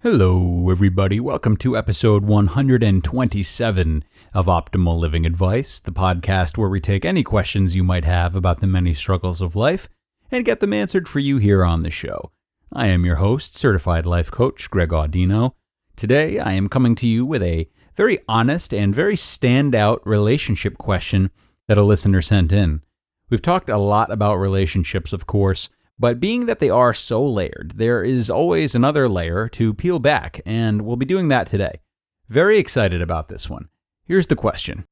Hello, everybody. Welcome to episode 127 of Optimal Living Advice, the podcast where we take any questions you might have about the many struggles of life and get them answered for you here on the show. I am your host, certified life coach Greg Audino. Today, I am coming to you with a very honest and very standout relationship question that a listener sent in. We've talked a lot about relationships, of course, but being that they are so layered, there is always another layer to peel back, and we'll be doing that today. Very excited about this one. Here's the question.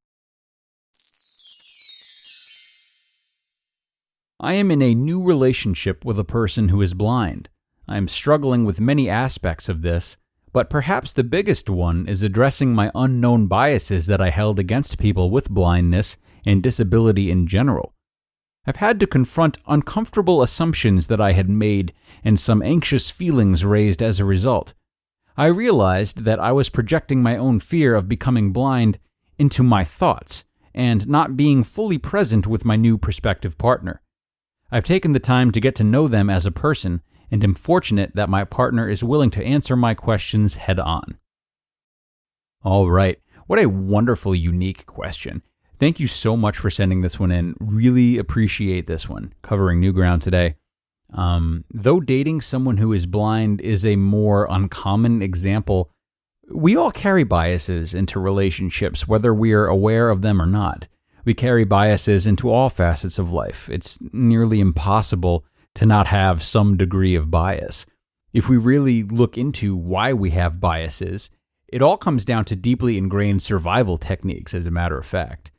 I am in a new relationship with a person who is blind. I am struggling with many aspects of this, but perhaps the biggest one is addressing my unknown biases that I held against people with blindness and disability in general. I've had to confront uncomfortable assumptions that I had made and some anxious feelings raised as a result. I realized that I was projecting my own fear of becoming blind into my thoughts and not being fully present with my new prospective partner. I've taken the time to get to know them as a person and am fortunate that my partner is willing to answer my questions head on. All right, what a wonderful, unique question. Thank you so much for sending this one in. Really appreciate this one, covering new ground today. Though dating someone who is blind is a more uncommon example, we all carry biases into relationships, whether we're aware of them or not. We carry biases into all facets of life. It's nearly impossible to not have some degree of bias. If we really look into why we have biases, it all comes down to deeply ingrained survival techniques, as a matter of fact.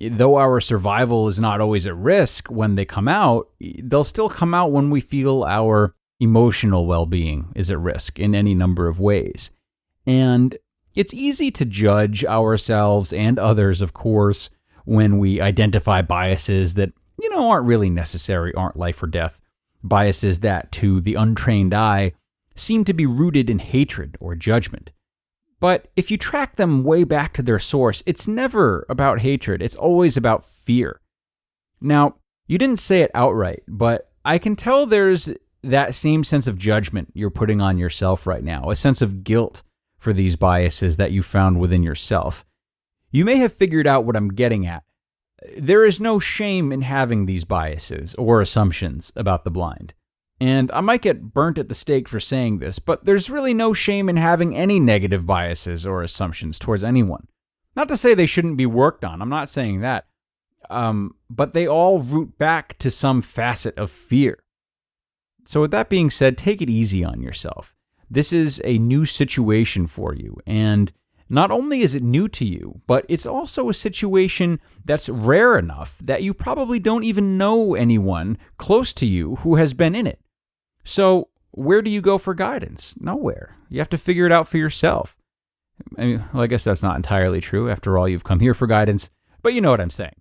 Though our survival is not always at risk when they come out, they'll still come out when we feel our emotional well-being is at risk in any number of ways. And it's easy to judge ourselves and others, of course, when we identify biases that, aren't really necessary, aren't life or death. Biases that, to the untrained eye, seem to be rooted in hatred or judgment. But if you track them way back to their source, it's never about hatred. It's always about fear. Now, you didn't say it outright, but I can tell there's that same sense of judgment you're putting on yourself right now, a sense of guilt for these biases that you found within yourself. You may have figured out what I'm getting at. There is no shame in having these biases or assumptions about the blind. And I might get burnt at the stake for saying this, but there's really no shame in having any negative biases or assumptions towards anyone. Not to say they shouldn't be worked on, I'm not saying that. But they all root back to some facet of fear. So with that being said, take it easy on yourself. This is a new situation for you, and not only is it new to you, but it's also a situation that's rare enough that you probably don't even know anyone close to you who has been in it. So where do you go for guidance? Nowhere. You have to figure it out for yourself. I guess that's not entirely true. After all, you've come here for guidance, but you know what I'm saying.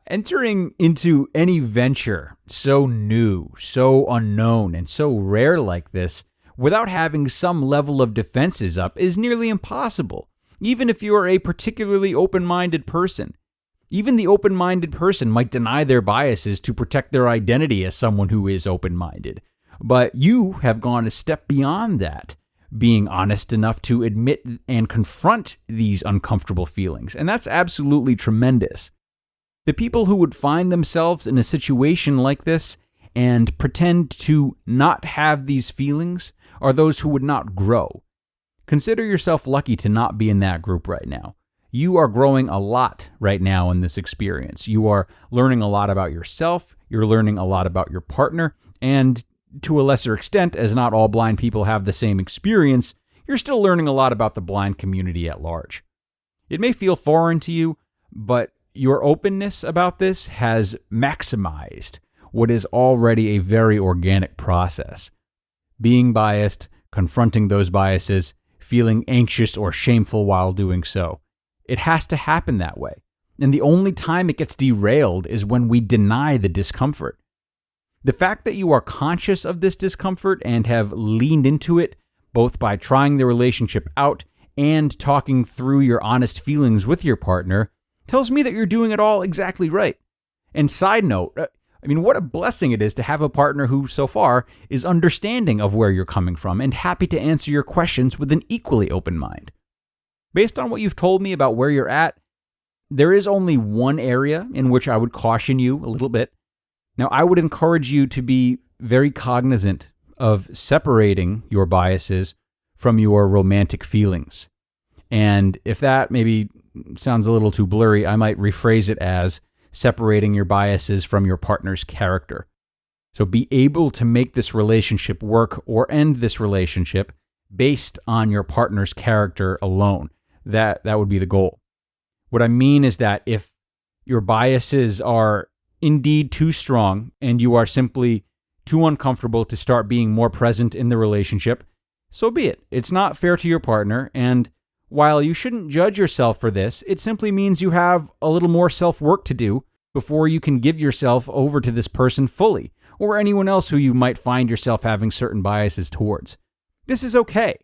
Entering into any venture so new, so unknown, and so rare like this without having some level of defenses up is nearly impossible, even if you are a particularly open-minded person. Even the open-minded person might deny their biases to protect their identity as someone who is open-minded. But you have gone a step beyond that, being honest enough to admit and confront these uncomfortable feelings. And that's absolutely tremendous. The people who would find themselves in a situation like this and pretend to not have these feelings are those who would not grow. Consider yourself lucky to not be in that group right now. You are growing a lot right now in this experience. You are learning a lot about yourself, you're learning a lot about your partner, and to a lesser extent, as not all blind people have the same experience, you're still learning a lot about the blind community at large. It may feel foreign to you, but your openness about this has maximized what is already a very organic process. Being biased, confronting those biases, feeling anxious or shameful while doing so. It has to happen that way. And the only time it gets derailed is when we deny the discomfort. The fact that you are conscious of this discomfort and have leaned into it, both by trying the relationship out and talking through your honest feelings with your partner, tells me that you're doing it all exactly right. And side note, I mean, what a blessing it is to have a partner who, so far, is understanding of where you're coming from and happy to answer your questions with an equally open mind. Based on what you've told me about where you're at, there is only one area in which I would caution you a little bit. Now, I would encourage you to be very cognizant of separating your biases from your romantic feelings. And if that maybe sounds a little too blurry, I might rephrase it as separating your biases from your partner's character. So be able to make this relationship work or end this relationship based on your partner's character alone. That would be the goal. What I mean is that if your biases are indeed too strong and you are simply too uncomfortable to start being more present in the relationship, so be it. It's not fair to your partner, and while you shouldn't judge yourself for this, it simply means you have a little more self-work to do before you can give yourself over to this person fully, or anyone else who you might find yourself having certain biases towards. This is okay,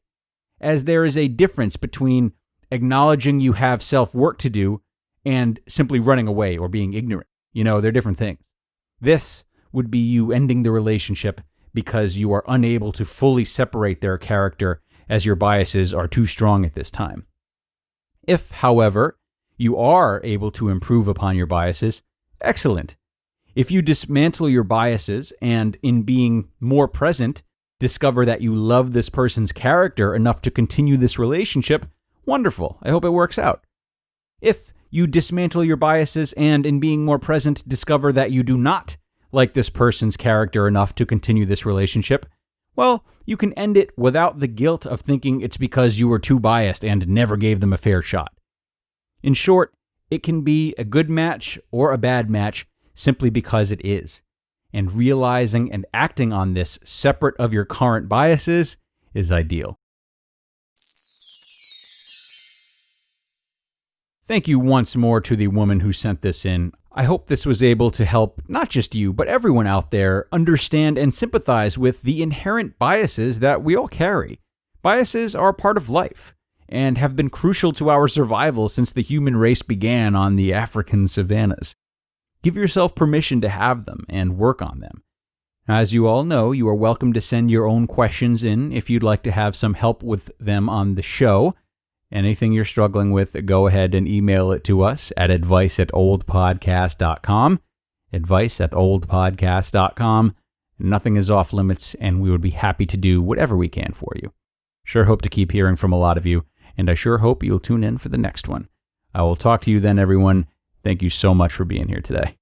as there is a difference between acknowledging you have self-work to do and simply running away or being ignorant. They're different things. This would be you ending the relationship because you are unable to fully separate their character as your biases are too strong at this time. If, however, you are able to improve upon your biases, excellent. If you dismantle your biases and, in being more present, discover that you love this person's character enough to continue this relationship, wonderful. I hope it works out. If you dismantle your biases and, in being more present, discover that you do not like this person's character enough to continue this relationship, well, you can end it without the guilt of thinking it's because you were too biased and never gave them a fair shot. In short, it can be a good match or a bad match simply because it is. And realizing and acting on this separate of your current biases is ideal. Thank you once more to the woman who sent this in. I hope this was able to help not just you, but everyone out there understand and sympathize with the inherent biases that we all carry. Biases are part of life and have been crucial to our survival since the human race began on the African savannas. Give yourself permission to have them and work on them. As you all know, you are welcome to send your own questions in if you'd like to have some help with them on the show. Anything you're struggling with, go ahead and email it to us at advice@oldpodcast.com. Advice@oldpodcast.com. Nothing is off limits, and we would be happy to do whatever we can for you. Sure hope to keep hearing from a lot of you, and I sure hope you'll tune in for the next one. I will talk to you then, everyone. Thank you so much for being here today.